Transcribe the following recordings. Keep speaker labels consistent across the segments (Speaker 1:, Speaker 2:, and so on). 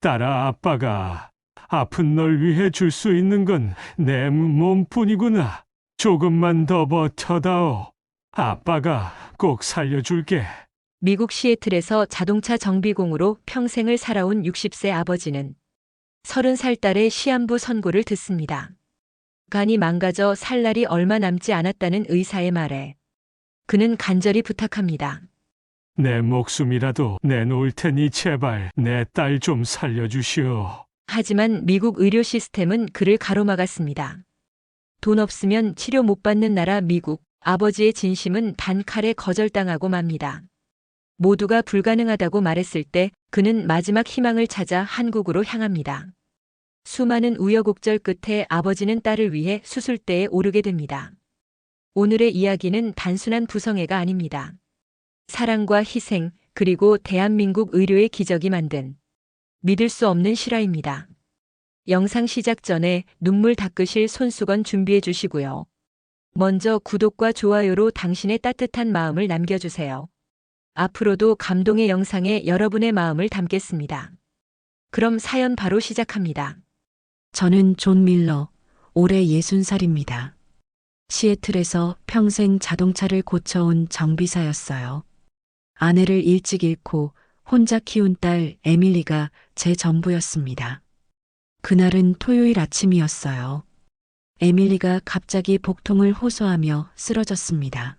Speaker 1: 딸아, 아빠가 아픈 널 위해 줄 수 있는 건 내 몸뿐이구나. 조금만 더 버텨다오. 아빠가 꼭 살려줄게.
Speaker 2: 미국 시애틀에서 자동차 정비공으로 평생을 살아온 60세 아버지는 30살 딸의 시한부 선고를 듣습니다. 간이 망가져 살 날이 얼마 남지 않았다는 의사의 말에 그는 간절히 부탁합니다.
Speaker 1: 내 목숨이라도 내놓을 테니 제발 내 딸 좀 살려주시오.
Speaker 2: 하지만 미국 의료 시스템은 그를 가로막았습니다. 돈 없으면 치료 못 받는 나라 미국, 아버지의 진심은 단칼에 거절당하고 맙니다. 모두가 불가능하다고 말했을 때 그는 마지막 희망을 찾아 한국으로 향합니다. 수많은 우여곡절 끝에 아버지는 딸을 위해 수술대에 오르게 됩니다. 오늘의 이야기는 단순한 부성애가 아닙니다. 사랑과 희생, 그리고 대한민국 의료의 기적이 만든 믿을 수 없는 실화입니다. 영상 시작 전에 눈물 닦으실 손수건 준비해 주시고요. 먼저 구독과 좋아요로 당신의 따뜻한 마음을 남겨주세요. 앞으로도 감동의 영상에 여러분의 마음을 담겠습니다. 그럼 사연 바로 시작합니다.
Speaker 3: 저는 존 밀러, 올해 60살입니다. 시애틀에서 평생 자동차를 고쳐온 정비사였어요. 아내를 일찍 잃고 혼자 키운 딸 에밀리가 제 전부였습니다. 그날은 토요일 아침이었어요. 에밀리가 갑자기 복통을 호소하며 쓰러졌습니다.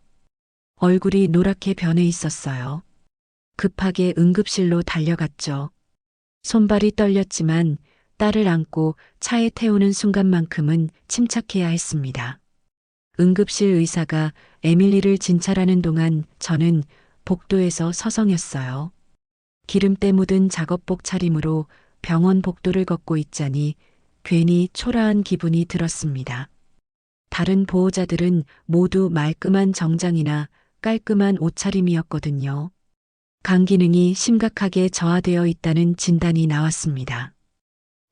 Speaker 3: 얼굴이 노랗게 변해 있었어요. 급하게 응급실로 달려갔죠. 손발이 떨렸지만 딸을 안고 차에 태우는 순간만큼은 침착해야 했습니다. 응급실 의사가 에밀리를 진찰하는 동안 저는 복도에서 서성였어요. 기름때 묻은 작업복 차림으로 병원 복도를 걷고 있자니 괜히 초라한 기분이 들었습니다. 다른 보호자들은 모두 말끔한 정장이나 깔끔한 옷차림이었거든요. 간 기능이 심각하게 저하되어 있다는 진단이 나왔습니다.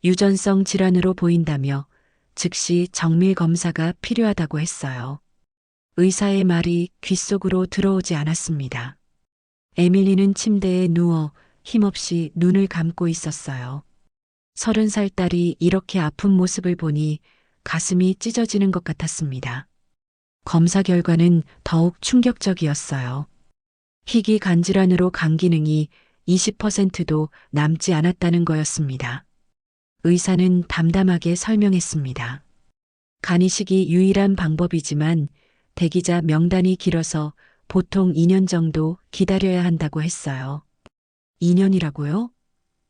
Speaker 3: 유전성 질환으로 보인다며 즉시 정밀 검사가 필요하다고 했어요. 의사의 말이 귓속으로 들어오지 않았습니다. 에밀리는 침대에 누워 힘없이 눈을 감고 있었어요. 30살 딸이 이렇게 아픈 모습을 보니 가슴이 찢어지는 것 같았습니다. 검사 결과는 더욱 충격적이었어요. 희귀 간질환으로 간 기능이 20%도 남지 않았다는 거였습니다. 의사는 담담하게 설명했습니다. 간이식이 유일한 방법이지만 대기자 명단이 길어서 보통 2년 정도 기다려야 한다고 했어요. 2년이라고요?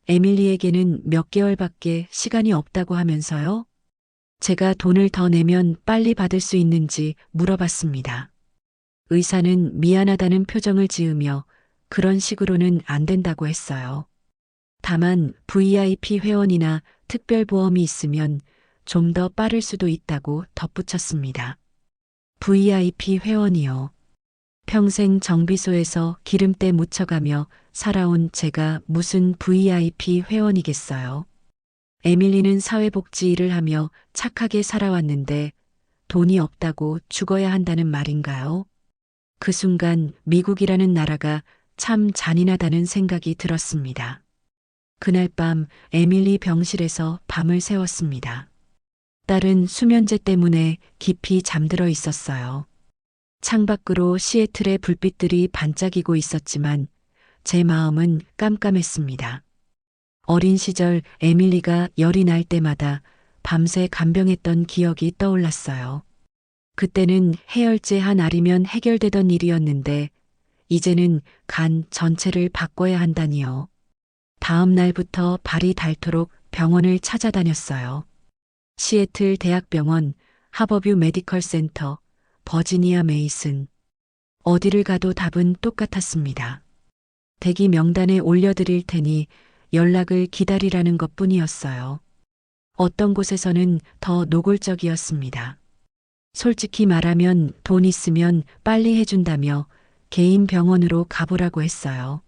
Speaker 3: 에밀리에게는 몇 개월밖에 시간이 없다고 하면서요? 제가 돈을 더 내면 빨리 받을 수 있는지 물어봤습니다. 의사는 미안하다는 표정을 지으며 그런 식으로는 안 된다고 했어요. 다만 VIP 회원이나 특별보험이 있으면 좀 더 빠를 수도 있다고 덧붙였습니다. VIP 회원이요. 평생 정비소에서 기름때 묻혀가며 살아온 제가 무슨 VIP 회원이겠어요. 에밀리는 사회복지 일을 하며 착하게 살아왔는데 돈이 없다고 죽어야 한다는 말인가요? 그 순간 미국이라는 나라가 참 잔인하다는 생각이 들었습니다. 그날 밤 에밀리 병실에서 밤을 새웠습니다. 딸은 수면제 때문에 깊이 잠들어 있었어요. 창밖으로 시애틀의 불빛들이 반짝이고 있었지만 제 마음은 깜깜했습니다. 어린 시절 에밀리가 열이 날 때마다 밤새 간병했던 기억이 떠올랐어요. 그때는 해열제 한 알이면 해결되던 일이었는데 이제는 간 전체를 바꿔야 한다니요. 다음 날부터 발이 닳도록 병원을 찾아다녔어요. 시애틀 대학병원, 하버뷰 메디컬 센터, 버지니아 메이슨. 어디를 가도 답은 똑같았습니다. 대기 명단에 올려드릴 테니 연락을 기다리라는 것뿐이었어요. 어떤 곳에서는 더 노골적이었습니다. 솔직히 말하면 돈 있으면 빨리 해준다며 개인 병원으로 가보라고 했어요.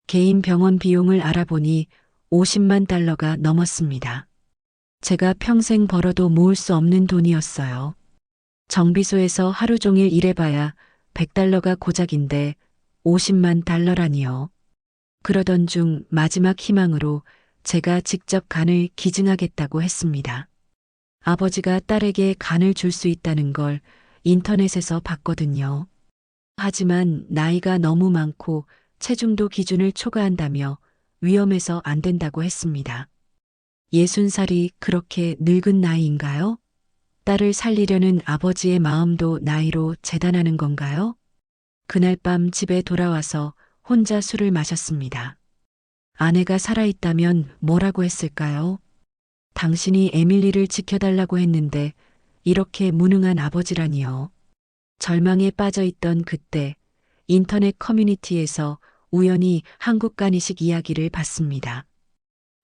Speaker 3: 개인 병원 비용을 알아보니 50만 달러가 넘었습니다. 제가 평생 벌어도 모을 수 없는 돈이었어요. 정비소에서 하루 종일 일해봐야 100달러가 고작인데 50만 달러라니요. 그러던 중 마지막 희망으로 제가 직접 간을 기증하겠다고 했습니다. 아버지가 딸에게 간을 줄 수 있다는 걸 인터넷에서 봤거든요. 하지만 나이가 너무 많고 체중도 기준을 초과한다며 위험해서 안 된다고 했습니다. 60살이 그렇게 늙은 나이인가요? 딸을 살리려는 아버지의 마음도 나이로 재단하는 건가요? 그날 밤 집에 돌아와서 혼자 술을 마셨습니다. 아내가 살아있다면 뭐라고 했을까요? 당신이 에밀리를 지켜달라고 했는데 이렇게 무능한 아버지라니요. 절망에 빠져 있던 그때 인터넷 커뮤니티에서 우연히 한국 간이식 이야기를 봤습니다.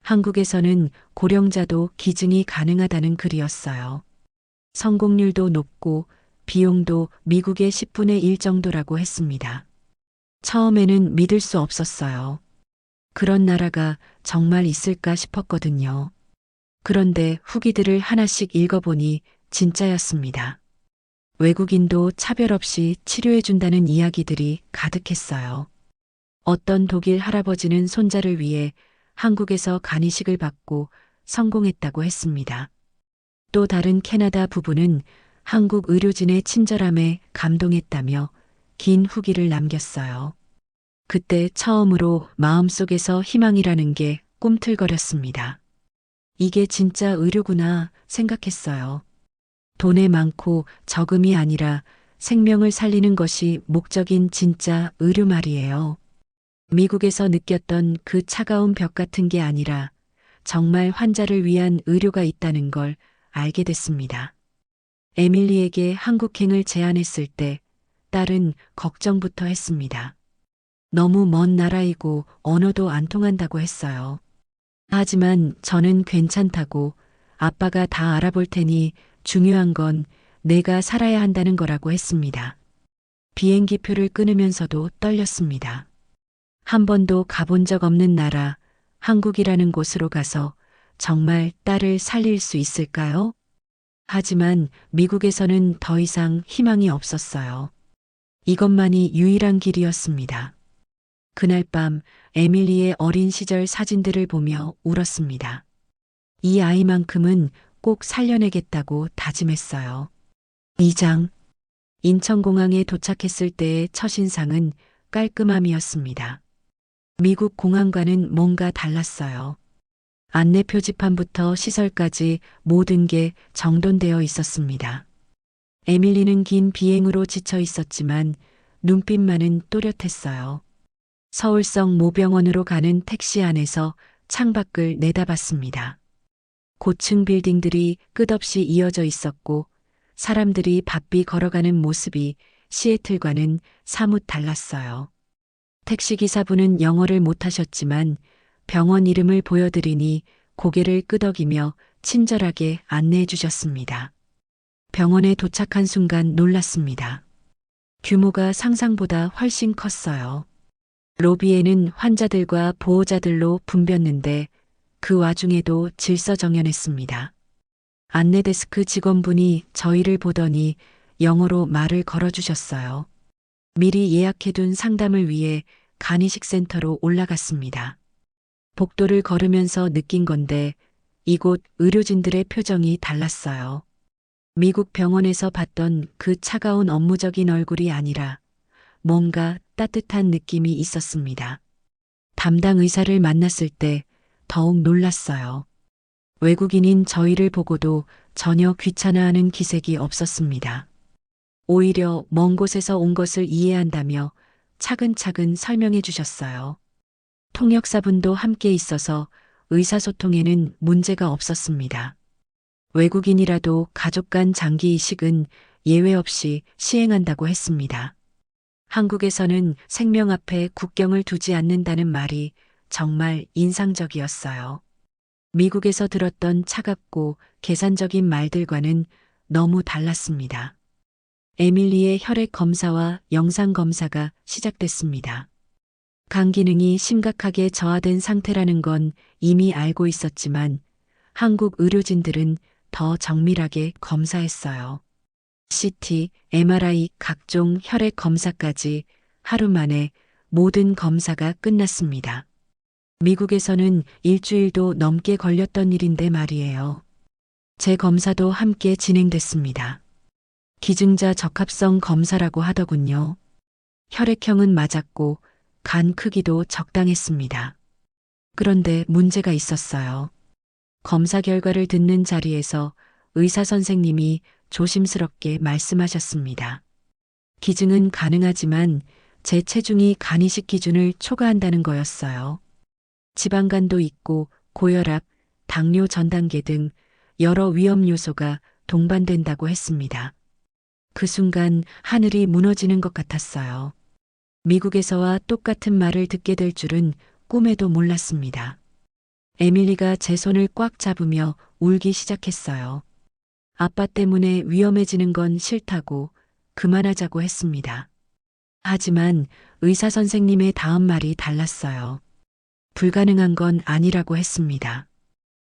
Speaker 3: 한국에서는 고령자도 기증이 가능하다는 글이었어요. 성공률도 높고 비용도 미국의 10분의 1 정도라고 했습니다. 처음에는 믿을 수 없었어요. 그런 나라가 정말 있을까 싶었거든요. 그런데 후기들을 하나씩 읽어보니 진짜였습니다. 외국인도 차별 없이 치료해준다는 이야기들이 가득했어요. 어떤 독일 할아버지는 손자를 위해 한국에서 간이식을 받고 성공했다고 했습니다. 또 다른 캐나다 부부는 한국 의료진의 친절함에 감동했다며 긴 후기를 남겼어요. 그때 처음으로 마음속에서 희망이라는 게 꿈틀거렸습니다. 이게 진짜 의료구나 생각했어요. 돈에 많고 적음이 아니라 생명을 살리는 것이 목적인 진짜 의료 말이에요. 미국에서 느꼈던 그 차가운 벽 같은 게 아니라 정말 환자를 위한 의료가 있다는 걸 알게 됐습니다. 에밀리에게 한국행을 제안했을 때 딸은 걱정부터 했습니다. 너무 먼 나라이고 언어도 안 통한다고 했어요. 하지만 저는 괜찮다고 아빠가 다 알아볼 테니 중요한 건 내가 살아야 한다는 거라고 했습니다. 비행기 표를 끊으면서도 떨렸습니다. 한 번도 가본 적 없는 나라, 한국이라는 곳으로 가서 정말 딸을 살릴 수 있을까요? 하지만 미국에서는 더 이상 희망이 없었어요. 이것만이 유일한 길이었습니다. 그날 밤 에밀리의 어린 시절 사진들을 보며 울었습니다. 이 아이만큼은 꼭 살려내겠다고 다짐했어요. 2장 인천공항에 도착했을 때의 첫인상은 깔끔함이었습니다. 미국 공항과는 뭔가 달랐어요. 안내 표지판부터 시설까지 모든 게 정돈되어 있었습니다. 에밀리는 긴 비행으로 지쳐 있었지만 눈빛만은 또렷했어요. 서울성 모병원으로 가는 택시 안에서 창밖을 내다봤습니다. 고층 빌딩들이 끝없이 이어져 있었고 사람들이 바삐 걸어가는 모습이 시애틀과는 사뭇 달랐어요. 택시기사분은 영어를 못하셨지만 병원 이름을 보여드리니 고개를 끄덕이며 친절하게 안내해 주셨습니다. 병원에 도착한 순간 놀랐습니다. 규모가 상상보다 훨씬 컸어요. 로비에는 환자들과 보호자들로 붐볐는데 그 와중에도 질서정연했습니다. 안내데스크 직원분이 저희를 보더니 영어로 말을 걸어주셨어요. 미리 예약해둔 상담을 위해 간이식 센터로 올라갔습니다. 복도를 걸으면서 느낀 건데 이곳 의료진들의 표정이 달랐어요. 미국 병원에서 봤던 그 차가운 업무적인 얼굴이 아니라 뭔가 따뜻한 느낌이 있었습니다. 담당 의사를 만났을 때 더욱 놀랐어요. 외국인인 저희를 보고도 전혀 귀찮아하는 기색이 없었습니다. 오히려 먼 곳에서 온 것을 이해한다며 차근차근 설명해 주셨어요. 통역사분도 함께 있어서 의사소통에는 문제가 없었습니다. 외국인이라도 가족 간 장기 이식은 예외 없이 시행한다고 했습니다. 한국에서는 생명 앞에 국경을 두지 않는다는 말이 정말 인상적이었어요. 미국에서 들었던 차갑고 계산적인 말들과는 너무 달랐습니다. 에밀리의 혈액 검사와 영상 검사가 시작됐습니다. 간 기능이 심각하게 저하된 상태라는 건 이미 알고 있었지만 한국 의료진들은 더 정밀하게 검사했어요. CT, MRI, 각종 혈액 검사까지 하루 만에 모든 검사가 끝났습니다. 미국에서는 일주일도 넘게 걸렸던 일인데 말이에요. 제 검사도 함께 진행됐습니다. 기증자 적합성 검사라고 하더군요. 혈액형은 맞았고 간 크기도 적당했습니다. 그런데 문제가 있었어요. 검사 결과를 듣는 자리에서 의사 선생님이 조심스럽게 말씀하셨습니다. 기증은 가능하지만 제 체중이 간이식 기준을 초과한다는 거였어요. 지방간도 있고 고혈압, 당뇨 전 단계 등 여러 위험 요소가 동반된다고 했습니다. 그 순간 하늘이 무너지는 것 같았어요. 미국에서와 똑같은 말을 듣게 될 줄은 꿈에도 몰랐습니다. 에밀리가 제 손을 꽉 잡으며 울기 시작했어요. 아빠 때문에 위험해지는 건 싫다고 그만하자고 했습니다. 하지만 의사 선생님의 다음 말이 달랐어요. 불가능한 건 아니라고 했습니다.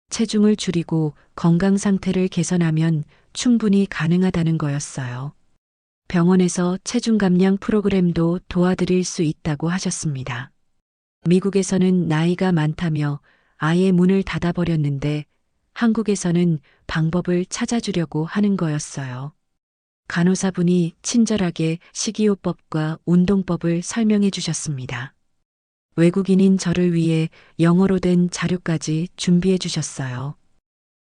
Speaker 3: 체중을 줄이고 건강 상태를 개선하면 충분히 가능하다는 거였어요. 병원에서 체중 감량 프로그램도 도와드릴 수 있다고 하셨습니다. 미국에서는 나이가 많다며 아예 문을 닫아버렸는데 한국에서는 방법을 찾아주려고 하는 거였어요. 간호사분이 친절하게 식이요법과 운동법을 설명해 주셨습니다. 외국인인 저를 위해 영어로 된 자료까지 준비해 주셨어요.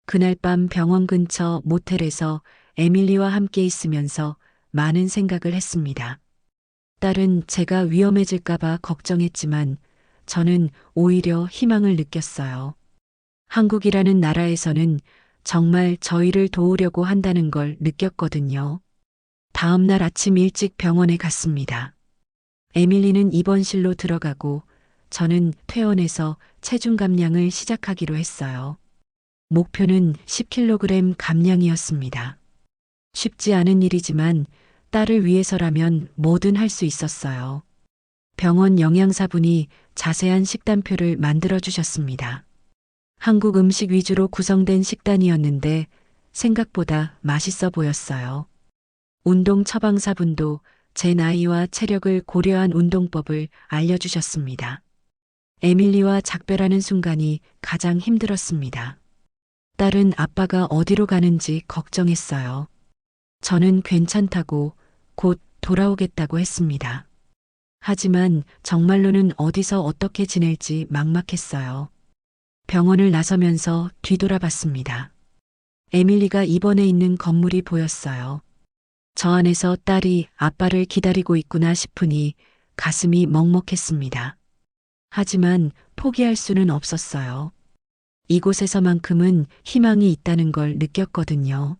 Speaker 3: 그날 밤 병원 근처 모텔에서 에밀리와 함께 있으면서 많은 생각을 했습니다. 딸은 제가 위험해질까봐 걱정했지만 저는 오히려 희망을 느꼈어요. 한국이라는 나라에서는 정말 저희를 도우려고 한다는 걸 느꼈거든요. 다음 날 아침 일찍 병원에 갔습니다. 에밀리는 입원실로 들어가고 저는 퇴원해서 체중 감량을 시작하기로 했어요. 목표는 10kg 감량이었습니다. 쉽지 않은 일이지만 딸을 위해서라면 뭐든 할 수 있었어요. 병원 영양사분이 자세한 식단표를 만들어 주셨습니다. 한국 음식 위주로 구성된 식단이었는데 생각보다 맛있어 보였어요. 운동 처방사분도 제 나이와 체력을 고려한 운동법을 알려주셨습니다. 에밀리와 작별하는 순간이 가장 힘들었습니다. 딸은 아빠가 어디로 가는지 걱정했어요. 저는 괜찮다고 곧 돌아오겠다고 했습니다. 하지만 정말로는 어디서 어떻게 지낼지 막막했어요. 병원을 나서면서 뒤돌아봤습니다. 에밀리가 입원해 있는 건물이 보였어요. 저 안에서 딸이 아빠를 기다리고 있구나 싶으니 가슴이 먹먹했습니다. 하지만 포기할 수는 없었어요. 이곳에서만큼은 희망이 있다는 걸 느꼈거든요.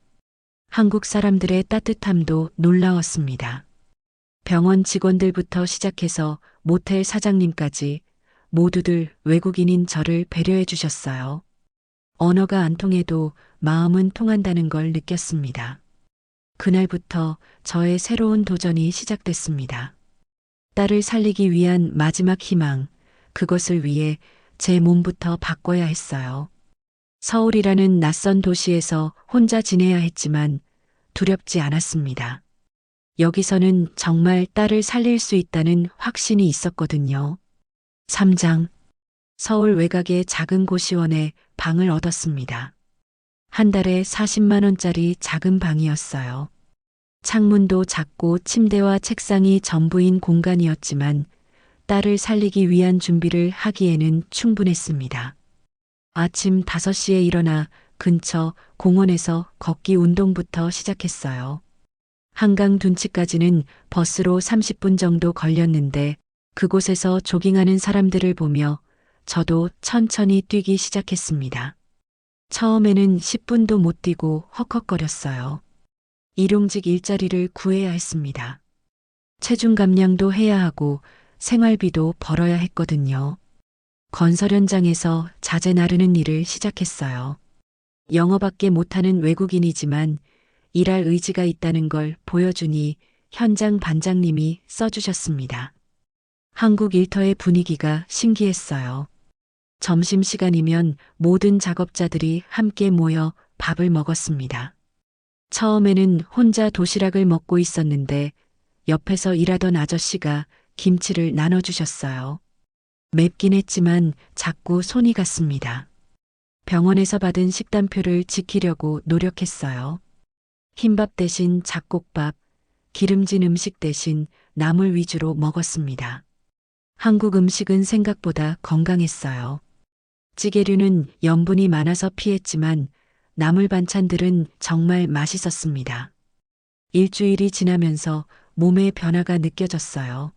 Speaker 3: 한국 사람들의 따뜻함도 놀라웠습니다. 병원 직원들부터 시작해서 모텔 사장님까지 모두들 외국인인 저를 배려해 주셨어요. 언어가 안 통해도 마음은 통한다는 걸 느꼈습니다. 그날부터 저의 새로운 도전이 시작됐습니다. 딸을 살리기 위한 마지막 희망, 그것을 위해 제 몸부터 바꿔야 했어요. 서울이라는 낯선 도시에서 혼자 지내야 했지만 두렵지 않았습니다. 여기서는 정말 딸을 살릴 수 있다는 확신이 있었거든요. 3장. 서울 외곽의 작은 고시원에 방을 얻었습니다. 한 달에 40만 원짜리 작은 방이었어요. 창문도 작고 침대와 책상이 전부인 공간이었지만 딸을 살리기 위한 준비를 하기에는 충분했습니다. 아침 5시에 일어나 근처 공원에서 걷기 운동부터 시작했어요. 한강 둔치까지는 버스로 30분 정도 걸렸는데 그곳에서 조깅하는 사람들을 보며 저도 천천히 뛰기 시작했습니다. 처음에는 10분도 못 뛰고 헉헉거렸어요. 일용직 일자리를 구해야 했습니다. 체중 감량도 해야 하고 생활비도 벌어야 했거든요. 건설 현장에서 자재 나르는 일을 시작했어요. 영어밖에 못하는 외국인이지만 일할 의지가 있다는 걸 보여주니 현장 반장님이 써주셨습니다. 한국 일터의 분위기가 신기했어요. 점심시간이면 모든 작업자들이 함께 모여 밥을 먹었습니다. 처음에는 혼자 도시락을 먹고 있었는데 옆에서 일하던 아저씨가 김치를 나눠주셨어요. 맵긴 했지만 자꾸 손이 갔습니다. 병원에서 받은 식단표를 지키려고 노력했어요. 흰밥 대신 잡곡밥, 기름진 음식 대신 나물 위주로 먹었습니다. 한국 음식은 생각보다 건강했어요. 찌개류는 염분이 많아서 피했지만 나물 반찬들은 정말 맛있었습니다. 일주일이 지나면서 몸의 변화가 느껴졌어요.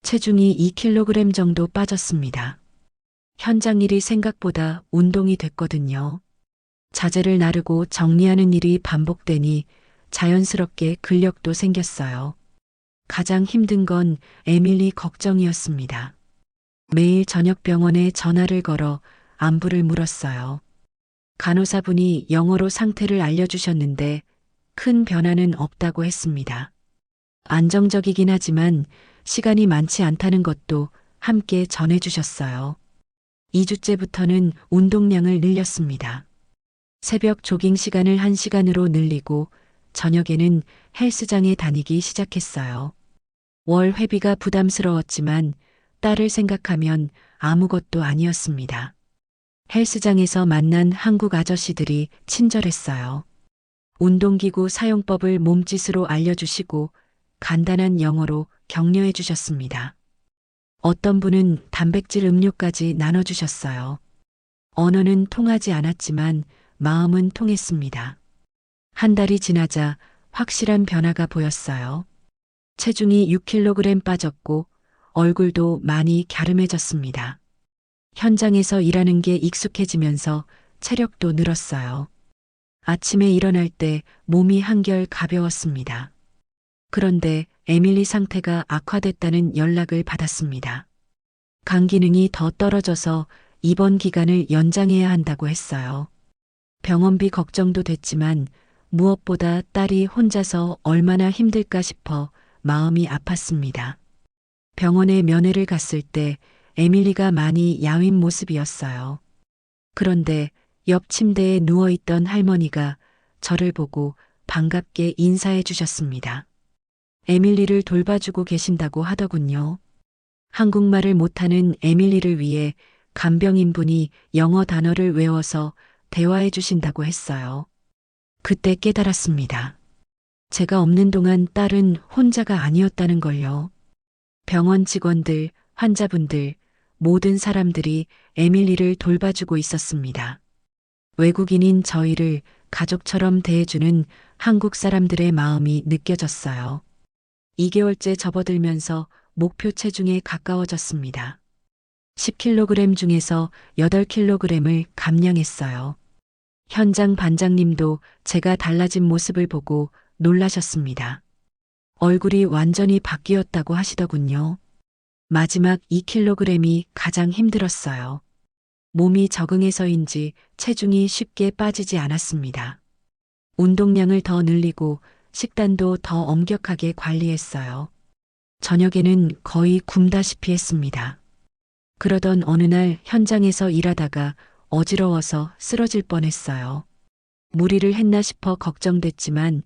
Speaker 3: 체중이 2kg 정도 빠졌습니다. 현장 일이 생각보다 운동이 됐거든요. 자재를 나르고 정리하는 일이 반복되니 자연스럽게 근력도 생겼어요. 가장 힘든 건 에밀리 걱정이었습니다. 매일 저녁 병원에 전화를 걸어 안부를 물었어요. 간호사분이 영어로 상태를 알려주셨는데 큰 변화는 없다고 했습니다. 안정적이긴 하지만 시간이 많지 않다는 것도 함께 전해주셨어요. 2주째부터는 운동량을 늘렸습니다. 새벽 조깅 시간을 1시간으로 늘리고 저녁에는 헬스장에 다니기 시작했어요. 월 회비가 부담스러웠지만 딸을 생각하면 아무것도 아니었습니다. 헬스장에서 만난 한국 아저씨들이 친절했어요. 운동기구 사용법을 몸짓으로 알려주시고 간단한 영어로 격려해 주셨습니다. 어떤 분은 단백질 음료까지 나눠주셨어요. 언어는 통하지 않았지만 마음은 통했습니다. 한 달이 지나자 확실한 변화가 보였어요. 체중이 6kg 빠졌고 얼굴도 많이 갸름해졌습니다. 현장에서 일하는 게 익숙해지면서 체력도 늘었어요. 아침에 일어날 때 몸이 한결 가벼웠습니다. 그런데 에밀리 상태가 악화됐다는 연락을 받았습니다. 간 기능이 더 떨어져서 입원 기간을 연장해야 한다고 했어요. 병원비 걱정도 됐지만 무엇보다 딸이 혼자서 얼마나 힘들까 싶어 마음이 아팠습니다. 병원에 면회를 갔을 때 에밀리가 많이 야윈 모습이었어요. 그런데 옆 침대에 누워있던 할머니가 저를 보고 반갑게 인사해 주셨습니다. 에밀리를 돌봐주고 계신다고 하더군요. 한국말을 못하는 에밀리를 위해 간병인분이 영어 단어를 외워서 대화해 주신다고 했어요. 그때 깨달았습니다. 제가 없는 동안 딸은 혼자가 아니었다는 걸요. 병원 직원들, 환자분들, 모든 사람들이 에밀리를 돌봐주고 있었습니다. 외국인인 저희를 가족처럼 대해주는 한국 사람들의 마음이 느껴졌어요. 2개월째 접어들면서 목표 체중에 가까워졌습니다. 10kg 중에서 8kg을 감량했어요. 현장 반장님도 제가 달라진 모습을 보고 놀라셨습니다. 얼굴이 완전히 바뀌었다고 하시더군요. 마지막 2kg이 가장 힘들었어요. 몸이 적응해서인지 체중이 쉽게 빠지지 않았습니다. 운동량을 더 늘리고 식단도 더 엄격하게 관리했어요. 저녁에는 거의 굶다시피 했습니다. 그러던 어느 날 현장에서 일하다가 어지러워서 쓰러질 뻔했어요. 무리를 했나 싶어 걱정됐지만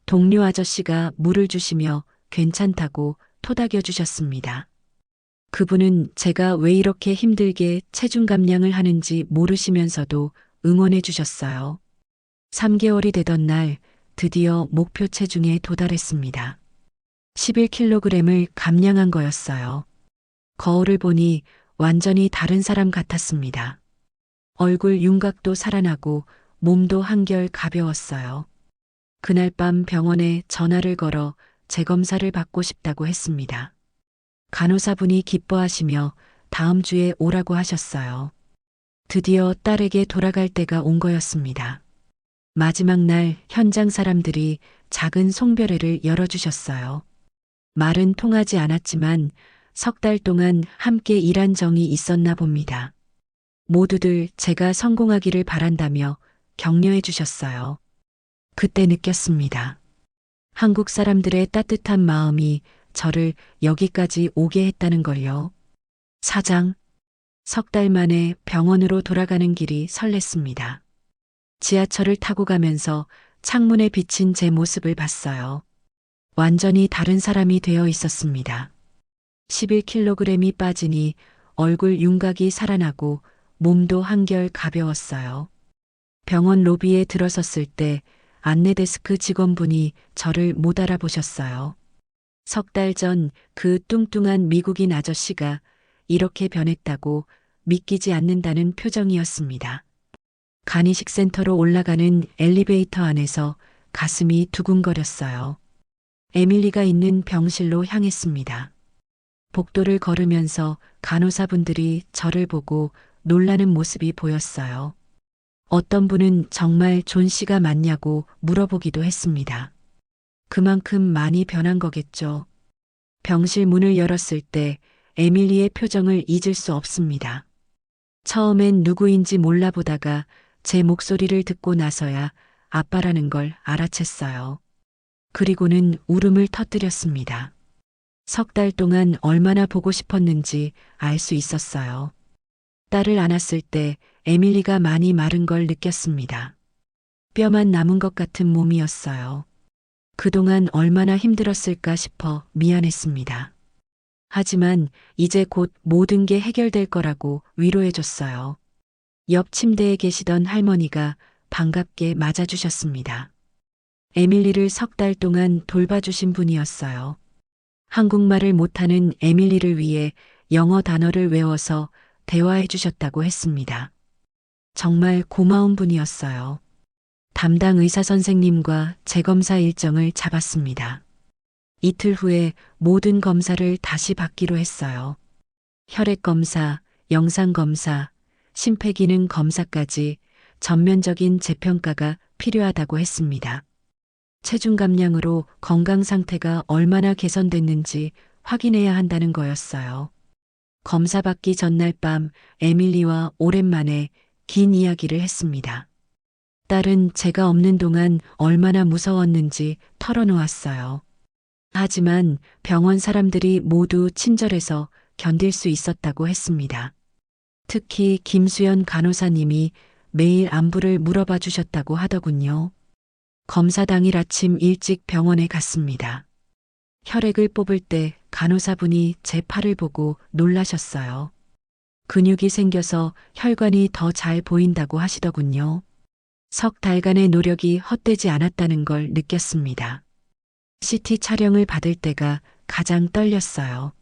Speaker 3: 동료 아저씨가 물을 주시며 괜찮다고 토닥여 주셨습니다. 그분은 제가 왜 이렇게 힘들게 체중 감량을 하는지 모르시면서도 응원해 주셨어요. 3개월이 되던 날 드디어 목표 체중에 도달했습니다. 11kg을 감량한 거였어요. 거울을 보니 완전히 다른 사람 같았습니다. 얼굴 윤곽도 살아나고 몸도 한결 가벼웠어요. 그날 밤 병원에 전화를 걸어 재검사를 받고 싶다고 했습니다. 간호사분이 기뻐하시며 다음 주에 오라고 하셨어요. 드디어 딸에게 돌아갈 때가 온 거였습니다. 마지막 날 현장 사람들이 작은 송별회를 열어주셨어요. 말은 통하지 않았지만 석 달 동안 함께 일한 정이 있었나 봅니다. 모두들 제가 성공하기를 바란다며 격려해 주셨어요. 그때 느꼈습니다. 한국 사람들의 따뜻한 마음이 저를 여기까지 오게 했다는 걸요. 사장, 석 달 만에 병원으로 돌아가는 길이 설렜습니다. 지하철을 타고 가면서 창문에 비친 제 모습을 봤어요. 완전히 다른 사람이 되어 있었습니다. 11kg이 빠지니 얼굴 윤곽이 살아나고 몸도 한결 가벼웠어요. 병원 로비에 들어섰을 때 안내데스크 직원분이 저를 못 알아보셨어요. 석 달 전 그 뚱뚱한 미국인 아저씨가 이렇게 변했다고 믿기지 않는다는 표정이었습니다. 간이식센터로 올라가는 엘리베이터 안에서 가슴이 두근거렸어요. 에밀리가 있는 병실로 향했습니다. 복도를 걸으면서 간호사분들이 저를 보고 놀라는 모습이 보였어요. 어떤 분은 정말 존 씨가 맞냐고 물어보기도 했습니다. 그만큼 많이 변한 거겠죠. 병실 문을 열었을 때 에밀리의 표정을 잊을 수 없습니다. 처음엔 누구인지 몰라보다가 제 목소리를 듣고 나서야 아빠라는 걸 알아챘어요. 그리고는 울음을 터뜨렸습니다. 석 달 동안 얼마나 보고 싶었는지 알 수 있었어요. 딸을 안았을 때 에밀리가 많이 마른 걸 느꼈습니다. 뼈만 남은 것 같은 몸이었어요. 그동안 얼마나 힘들었을까 싶어 미안했습니다. 하지만 이제 곧 모든 게 해결될 거라고 위로해줬어요. 옆 침대에 계시던 할머니가 반갑게 맞아주셨습니다. 에밀리를 석 달 동안 돌봐주신 분이었어요. 한국말을 못하는 에밀리를 위해 영어 단어를 외워서 대화해 주셨다고 했습니다. 정말 고마운 분이었어요. 담당 의사 선생님과 재검사 일정을 잡았습니다. 이틀 후에 모든 검사를 다시 받기로 했어요. 혈액 검사, 영상 검사, 심폐기능 검사까지 전면적인 재평가가 필요하다고 했습니다. 체중 감량으로 건강 상태가 얼마나 개선됐는지 확인해야 한다는 거였어요. 검사 받기 전날 밤 에밀리와 오랜만에 긴 이야기를 했습니다. 딸은 제가 없는 동안 얼마나 무서웠는지 털어놓았어요. 하지만 병원 사람들이 모두 친절해서 견딜 수 있었다고 했습니다. 특히 김수연 간호사님이 매일 안부를 물어봐 주셨다고 하더군요. 검사 당일 아침 일찍 병원에 갔습니다. 혈액을 뽑을 때 간호사분이 제 팔을 보고 놀라셨어요. 근육이 생겨서 혈관이 더 잘 보인다고 하시더군요. 석 달간의 노력이 헛되지 않았다는 걸 느꼈습니다. CT 촬영을 받을 때가 가장 떨렸어요.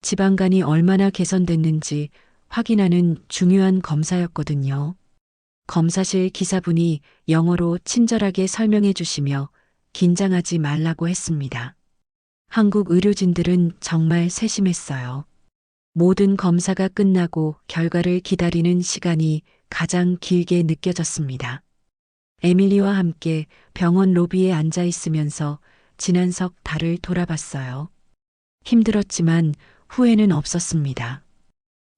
Speaker 3: 지방간이 얼마나 개선됐는지 확인하는 중요한 검사였거든요. 검사실 기사분이 영어로 친절하게 설명해 주시며 긴장하지 말라고 했습니다. 한국 의료진들은 정말 세심했어요. 모든 검사가 끝나고 결과를 기다리는 시간이 가장 길게 느껴졌습니다. 에밀리와 함께 병원 로비에 앉아 있으면서 지난 석 달을 돌아봤어요. 힘들었지만 후회는 없었습니다.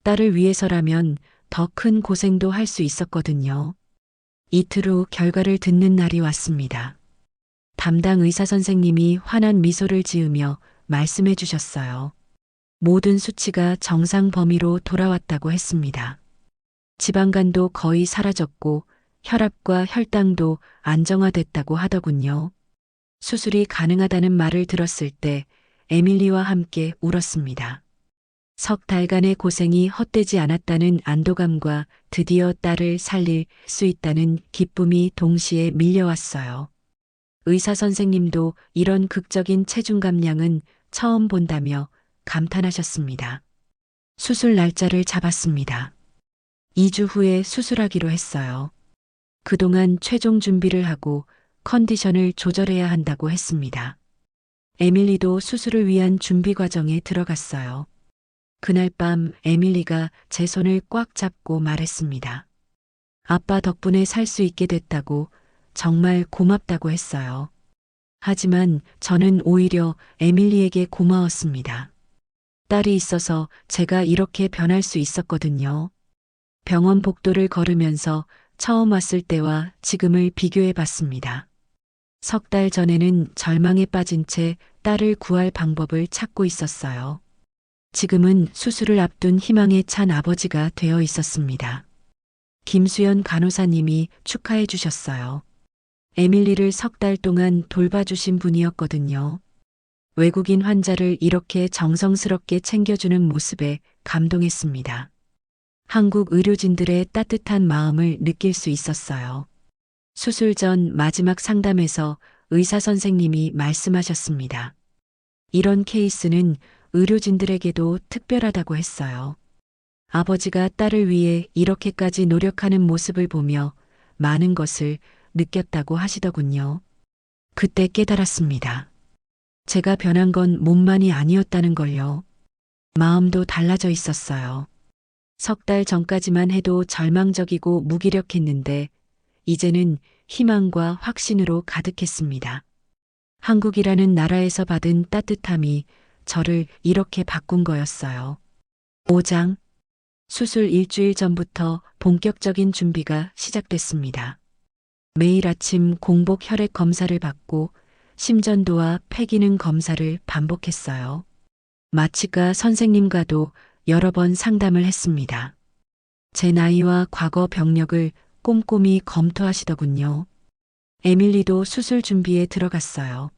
Speaker 3: 딸을 위해서라면 더 큰 고생도 할 수 있었거든요. 이틀 후 결과를 듣는 날이 왔습니다. 담당 의사 선생님이 환한 미소를 지으며 말씀해 주셨어요. 모든 수치가 정상 범위로 돌아왔다고 했습니다. 지방간도 거의 사라졌고 혈압과 혈당도 안정화됐다고 하더군요. 수술이 가능하다는 말을 들었을 때 에밀리와 함께 울었습니다. 석 달간의 고생이 헛되지 않았다는 안도감과 드디어 딸을 살릴 수 있다는 기쁨이 동시에 밀려왔어요. 의사 선생님도 이런 극적인 체중 감량은 처음 본다며 감탄하셨습니다. 수술 날짜를 잡았습니다. 2주 후에 수술하기로 했어요. 그동안 최종 준비를 하고 컨디션을 조절해야 한다고 했습니다. 에밀리도 수술을 위한 준비 과정에 들어갔어요. 그날 밤 에밀리가 제 손을 꽉 잡고 말했습니다. 아빠 덕분에 살 수 있게 됐다고, 정말 고맙다고 했어요. 하지만 저는 오히려 에밀리에게 고마웠습니다. 딸이 있어서 제가 이렇게 변할 수 있었거든요. 병원 복도를 걸으면서 처음 왔을 때와 지금을 비교해 봤습니다. 석 달 전에는 절망에 빠진 채 딸을 구할 방법을 찾고 있었어요. 지금은 수술을 앞둔 희망에 찬 아버지가 되어 있었습니다. 김수연 간호사님이 축하해 주셨어요. 에밀리를 석 달 동안 돌봐주신 분이었거든요. 외국인 환자를 이렇게 정성스럽게 챙겨주는 모습에 감동했습니다. 한국 의료진들의 따뜻한 마음을 느낄 수 있었어요. 수술 전 마지막 상담에서 의사 선생님이 말씀하셨습니다. 이런 케이스는 의료진들에게도 특별하다고 했어요. 아버지가 딸을 위해 이렇게까지 노력하는 모습을 보며 많은 것을 느꼈다고 하시더군요. 그때 깨달았습니다. 제가 변한 건 몸만이 아니었다는 걸요. 마음도 달라져 있었어요. 석 달 전까지만 해도 절망적이고 무기력했는데 이제는 희망과 확신으로 가득했습니다. 한국이라는 나라에서 받은 따뜻함이 저를 이렇게 바꾼 거였어요. 5장. 수술 일주일 전부터 본격적인 준비가 시작됐습니다. 매일 아침 공복 혈액 검사를 받고 심전도와 폐기능 검사를 반복했어요. 마취과 선생님과도 여러 번 상담을 했습니다. 제 나이와 과거 병력을 꼼꼼히 검토하시더군요. 에밀리도 수술 준비에 들어갔어요.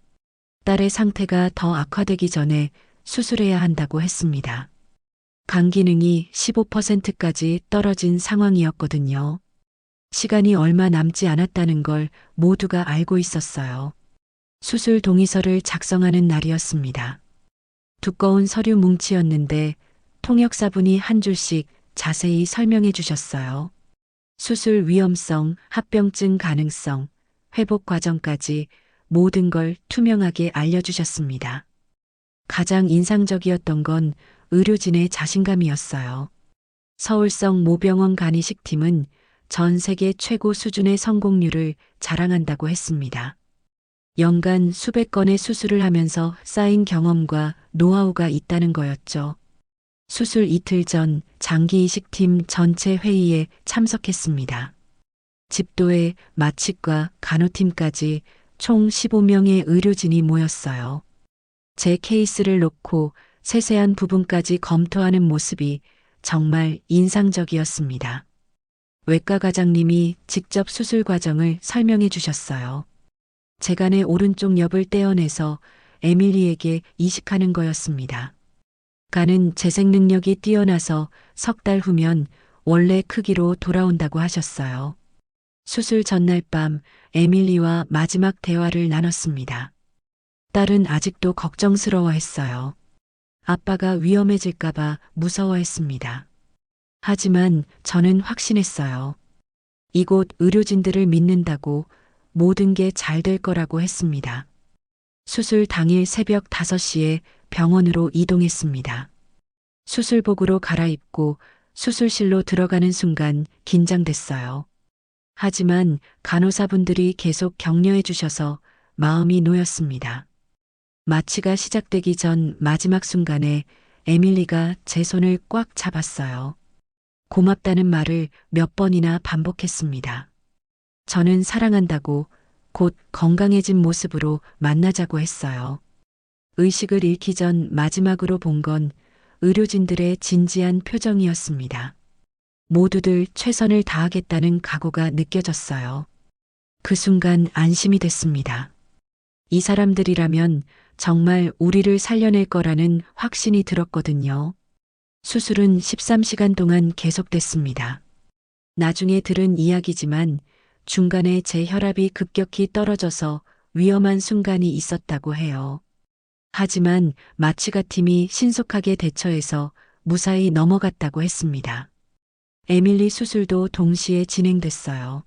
Speaker 3: 딸의 상태가 더 악화되기 전에 수술해야 한다고 했습니다. 간 기능이 15%까지 떨어진 상황이었거든요. 시간이 얼마 남지 않았다는 걸 모두가 알고 있었어요. 수술 동의서를 작성하는 날이었습니다. 두꺼운 서류 뭉치였는데 통역사분이 한 줄씩 자세히 설명해 주셨어요. 수술 위험성, 합병증 가능성, 회복 과정까지 모든 걸 투명하게 알려주셨습니다. 가장 인상적이었던 건 의료진의 자신감이었어요. 서울성 모병원 간이식팀은 전 세계 최고 수준의 성공률을 자랑한다고 했습니다. 연간 수백 건의 수술을 하면서 쌓인 경험과 노하우가 있다는 거였죠. 수술 이틀 전 장기이식팀 전체 회의에 참석했습니다. 집도의 마취과 간호팀까지 총 15명의 의료진이 모였어요. 제 케이스를 놓고 세세한 부분까지 검토하는 모습이 정말 인상적이었습니다. 외과 과장님이 직접 수술 과정을 설명해 주셨어요. 제간의 오른쪽 엽을 떼어내서 에밀리에게 이식하는 거였습니다. 간은 재생 능력이 뛰어나서 석 달 후면 원래 크기로 돌아온다고 하셨어요. 수술 전날 밤 에밀리와 마지막 대화를 나눴습니다. 딸은 아직도 걱정스러워했어요. 아빠가 위험해질까봐 무서워했습니다. 하지만 저는 확신했어요. 이곳 의료진들을 믿는다고 모든 게 잘 될 거라고 했습니다. 수술 당일 새벽 5시에 병원으로 이동했습니다. 수술복으로 갈아입고 수술실로 들어가는 순간 긴장됐어요. 하지만 간호사분들이 계속 격려해 주셔서 마음이 놓였습니다. 마취가 시작되기 전 마지막 순간에 에밀리가 제 손을 꽉 잡았어요. 고맙다는 말을 몇 번이나 반복했습니다. 저는 사랑한다고 곧 건강해진 모습으로 만나자고 했어요. 의식을 잃기 전 마지막으로 본 건 의료진들의 진지한 표정이었습니다. 모두들 최선을 다하겠다는 각오가 느껴졌어요. 그 순간 안심이 됐습니다. 이 사람들이라면 정말 우리를 살려낼 거라는 확신이 들었거든요. 수술은 13시간 동안 계속됐습니다. 나중에 들은 이야기지만 중간에 제 혈압이 급격히 떨어져서 위험한 순간이 있었다고 해요. 하지만 마취가 팀이 신속하게 대처해서 무사히 넘어갔다고 했습니다. 에밀리 수술도 동시에 진행됐어요.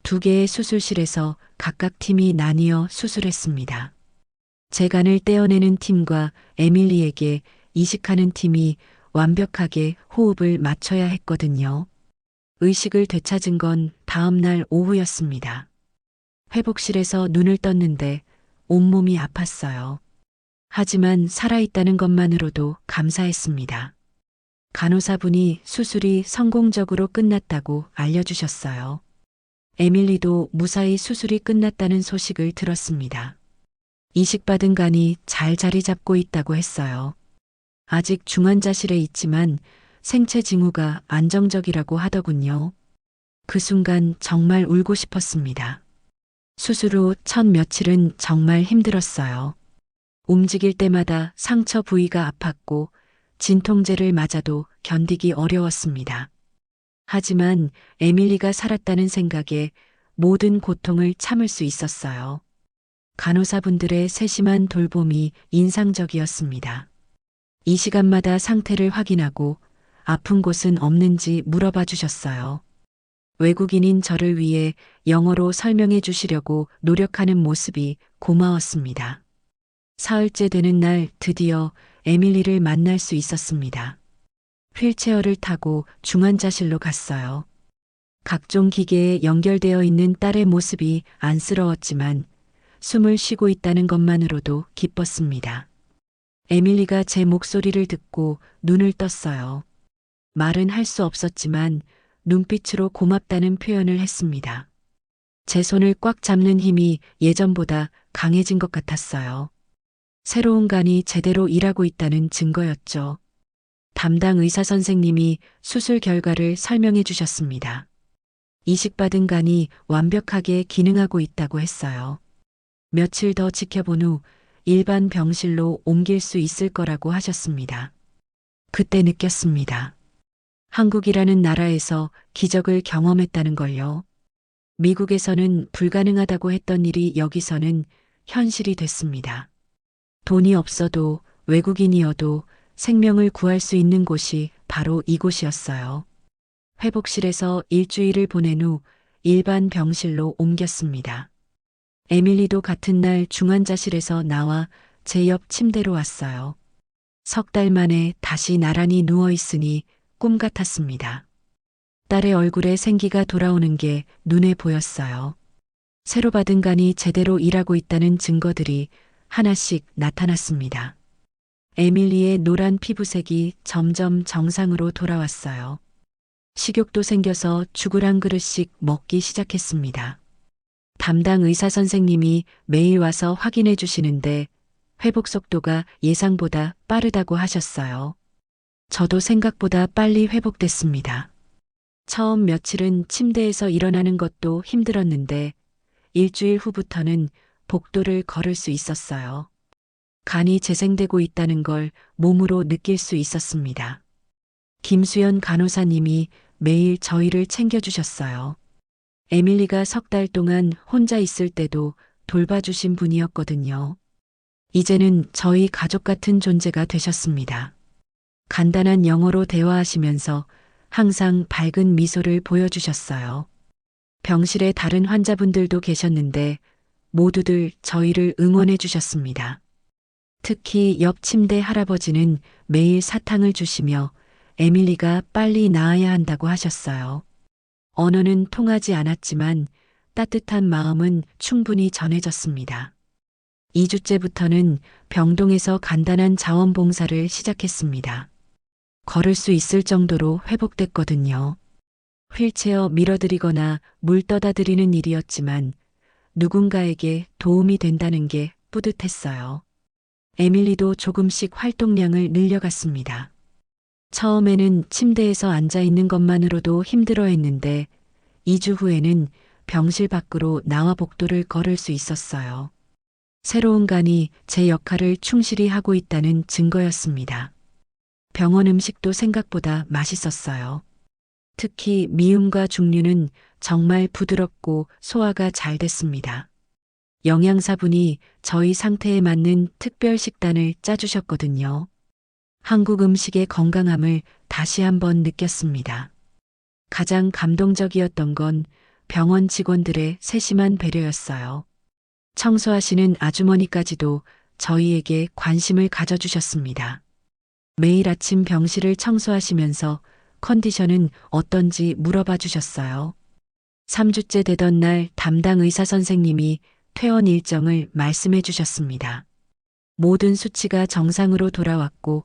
Speaker 3: 2개의 수술실에서 각각 팀이 나뉘어 수술했습니다. 제 간을 떼어내는 팀과 에밀리에게 이식하는 팀이 완벽하게 호흡을 맞춰야 했거든요. 의식을 되찾은 건 다음 날 오후였습니다. 회복실에서 눈을 떴는데 온몸이 아팠어요. 하지만 살아있다는 것만으로도 감사했습니다. 간호사분이 수술이 성공적으로 끝났다고 알려주셨어요. 에밀리도 무사히 수술이 끝났다는 소식을 들었습니다. 이식받은 간이 잘 자리 잡고 있다고 했어요. 아직 중환자실에 있지만 생체 징후가 안정적이라고 하더군요. 그 순간 정말 울고 싶었습니다. 수술 후 첫 며칠은 정말 힘들었어요. 움직일 때마다 상처 부위가 아팠고 진통제를 맞아도 견디기 어려웠습니다. 하지만 에밀리가 살았다는 생각에 모든 고통을 참을 수 있었어요. 간호사분들의 세심한 돌봄이 인상적이었습니다. 이 시간마다 상태를 확인하고 아픈 곳은 없는지 물어봐 주셨어요. 외국인인 저를 위해 영어로 설명해 주시려고 노력하는 모습이 고마웠습니다. 사흘째 되는 날 드디어 에밀리를 만날 수 있었습니다. 휠체어를 타고 중환자실로 갔어요. 각종 기계에 연결되어 있는 딸의 모습이 안쓰러웠지만 숨을 쉬고 있다는 것만으로도 기뻤습니다. 에밀리가 제 목소리를 듣고 눈을 떴어요. 말은 할 수 없었지만 눈빛으로 고맙다는 표현을 했습니다. 제 손을 꽉 잡는 힘이 예전보다 강해진 것 같았어요. 새로운 간이 제대로 일하고 있다는 증거였죠. 담당 의사 선생님이 수술 결과를 설명해 주셨습니다. 이식받은 간이 완벽하게 기능하고 있다고 했어요. 며칠 더 지켜본 후 일반 병실로 옮길 수 있을 거라고 하셨습니다. 그때 느꼈습니다. 한국이라는 나라에서 기적을 경험했다는 걸요. 미국에서는 불가능하다고 했던 일이 여기서는 현실이 됐습니다. 돈이 없어도 외국인이어도 생명을 구할 수 있는 곳이 바로 이곳이었어요. 회복실에서 일주일을 보낸 후 일반 병실로 옮겼습니다. 에밀리도 같은 날 중환자실에서 나와 제 옆 침대로 왔어요. 석 달 만에 다시 나란히 누워 있으니 꿈 같았습니다. 딸의 얼굴에 생기가 돌아오는 게 눈에 보였어요. 새로 받은 간이 제대로 일하고 있다는 증거들이 하나씩 나타났습니다. 에밀리의 노란 피부색이 점점 정상으로 돌아왔어요. 식욕도 생겨서 죽을 한 그릇씩 먹기 시작했습니다. 담당 의사 선생님이 매일 와서 확인해 주시는데 회복 속도가 예상보다 빠르다고 하셨어요. 저도 생각보다 빨리 회복됐습니다. 처음 며칠은 침대에서 일어나는 것도 힘들었는데 일주일 후부터는 복도를 걸을 수 있었어요. 간이 재생되고 있다는 걸 몸으로 느낄 수 있었습니다. 김수연 간호사님이 매일 저희를 챙겨주셨어요. 에밀리가 석 달 동안 혼자 있을 때도 돌봐주신 분이었거든요. 이제는 저희 가족 같은 존재가 되셨습니다. 간단한 영어로 대화하시면서 항상 밝은 미소를 보여주셨어요. 병실에 다른 환자분들도 계셨는데 모두들 저희를 응원해 주셨습니다. 특히 옆 침대 할아버지는 매일 사탕을 주시며 에밀리가 빨리 나아야 한다고 하셨어요. 언어는 통하지 않았지만 따뜻한 마음은 충분히 전해졌습니다. 2주째부터는 병동에서 간단한 자원봉사를 시작했습니다. 걸을 수 있을 정도로 회복됐거든요. 휠체어 밀어드리거나 물 떠다 드리는 일이었지만 누군가에게 도움이 된다는 게 뿌듯했어요. 에밀리도 조금씩 활동량을 늘려갔습니다. 처음에는 침대에서 앉아 있는 것만으로도 힘들어 했는데 2주 후에는 병실 밖으로 나와 복도를 걸을 수 있었어요. 새로운 간이 제 역할을 충실히 하고 있다는 증거였습니다. 병원 음식도 생각보다 맛있었어요. 특히 미음과 중류는 정말 부드럽고 소화가 잘 됐습니다. 영양사분이 저희 상태에 맞는 특별 식단을 짜주셨거든요. 한국 음식의 건강함을 다시 한번 느꼈습니다. 가장 감동적이었던 건 병원 직원들의 세심한 배려였어요. 청소하시는 아주머니까지도 저희에게 관심을 가져주셨습니다. 매일 아침 병실을 청소하시면서 컨디션은 어떤지 물어봐 주셨어요. 3주째 되던 날 담당 의사 선생님이 퇴원 일정을 말씀해 주셨습니다. 모든 수치가 정상으로 돌아왔고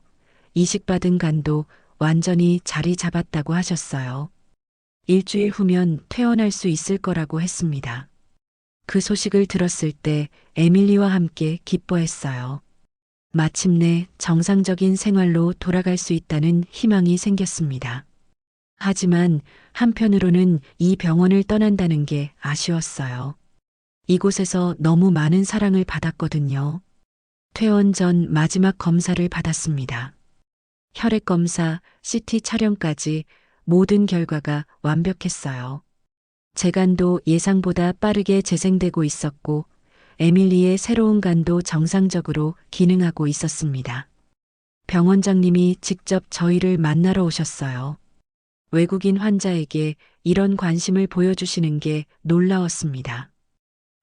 Speaker 3: 이식받은 간도 완전히 자리 잡았다고 하셨어요. 일주일 후면 퇴원할 수 있을 거라고 했습니다. 그 소식을 들었을 때 에밀리와 함께 기뻐했어요. 마침내 정상적인 생활로 돌아갈 수 있다는 희망이 생겼습니다. 하지만 한편으로는 이 병원을 떠난다는 게 아쉬웠어요. 이곳에서 너무 많은 사랑을 받았거든요. 퇴원 전 마지막 검사를 받았습니다. 혈액 검사, CT 촬영까지 모든 결과가 완벽했어요. 재간도 예상보다 빠르게 재생되고 있었고, 에밀리의 새로운 간도 정상적으로 기능하고 있었습니다. 병원장님이 직접 저희를 만나러 오셨어요. 외국인 환자에게 이런 관심을 보여주시는 게 놀라웠습니다.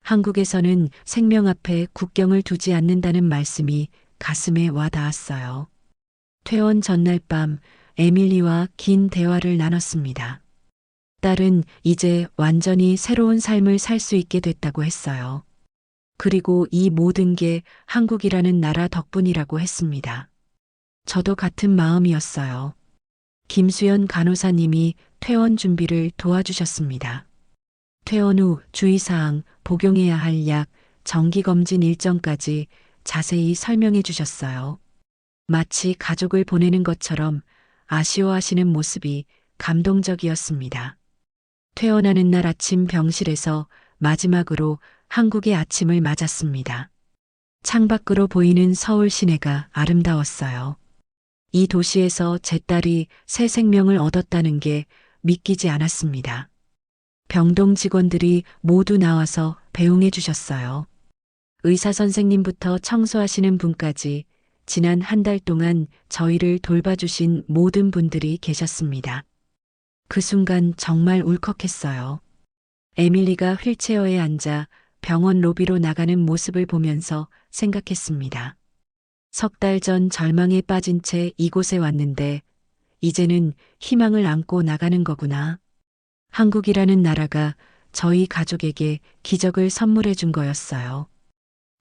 Speaker 3: 한국에서는 생명 앞에 국경을 두지 않는다는 말씀이 가슴에 와 닿았어요. 퇴원 전날 밤 에밀리와 긴 대화를 나눴습니다. 딸은 이제 완전히 새로운 삶을 살 수 있게 됐다고 했어요. 그리고 이 모든 게 한국이라는 나라 덕분이라고 했습니다. 저도 같은 마음이었어요. 김수연 간호사님이 퇴원 준비를 도와주셨습니다. 퇴원 후 주의사항, 복용해야 할 약, 정기검진 일정까지 자세히 설명해 주셨어요. 마치 가족을 보내는 것처럼 아쉬워하시는 모습이 감동적이었습니다. 퇴원하는 날 아침 병실에서 마지막으로 한국의 아침을 맞았습니다. 창밖으로 보이는 서울 시내가 아름다웠어요. 이 도시에서 제 딸이 새 생명을 얻었다는 게 믿기지 않았습니다. 병동 직원들이 모두 나와서 배웅해 주셨어요. 의사 선생님부터 청소하시는 분까지 지난 한 달 동안 저희를 돌봐주신 모든 분들이 계셨습니다. 그 순간 정말 울컥했어요. 에밀리가 휠체어에 앉아 병원 로비로 나가는 모습을 보면서 생각했습니다. 석 달 전 절망에 빠진 채 이곳에 왔는데 이제는 희망을 안고 나가는 거구나. 한국이라는 나라가 저희 가족에게 기적을 선물해 준 거였어요.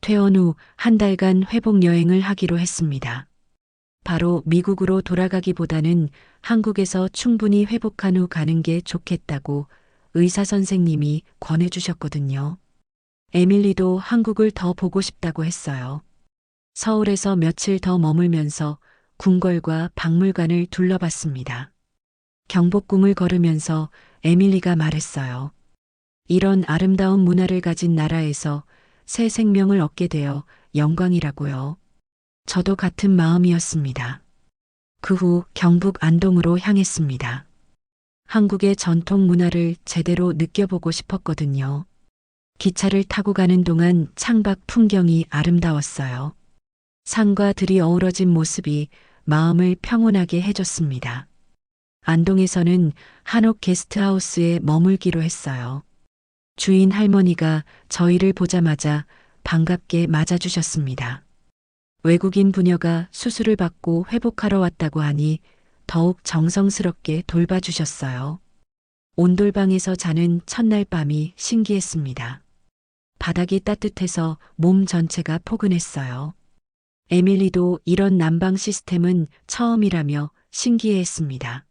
Speaker 3: 퇴원 후 한 달간 회복 여행을 하기로 했습니다. 바로 미국으로 돌아가기보다는 한국에서 충분히 회복한 후 가는 게 좋겠다고 의사 선생님이 권해주셨거든요. 에밀리도 한국을 더 보고 싶다고 했어요. 서울에서 며칠 더 머물면서 궁궐과 박물관을 둘러봤습니다. 경복궁을 걸으면서 에밀리가 말했어요. 이런 아름다운 문화를 가진 나라에서 새 생명을 얻게 되어 영광이라고요. 저도 같은 마음이었습니다. 그 후 경북 안동으로 향했습니다. 한국의 전통 문화를 제대로 느껴보고 싶었거든요. 기차를 타고 가는 동안 창밖 풍경이 아름다웠어요. 산과 들이 어우러진 모습이 마음을 평온하게 해줬습니다. 안동에서는 한옥 게스트하우스에 머물기로 했어요. 주인 할머니가 저희를 보자마자 반갑게 맞아주셨습니다. 외국인 부녀가 수술을 받고 회복하러 왔다고 하니 더욱 정성스럽게 돌봐주셨어요. 온돌방에서 자는 첫날 밤이 신기했습니다. 바닥이 따뜻해서 몸 전체가 포근했어요. 에밀리도 이런 난방 시스템은 처음이라며 신기해했습니다.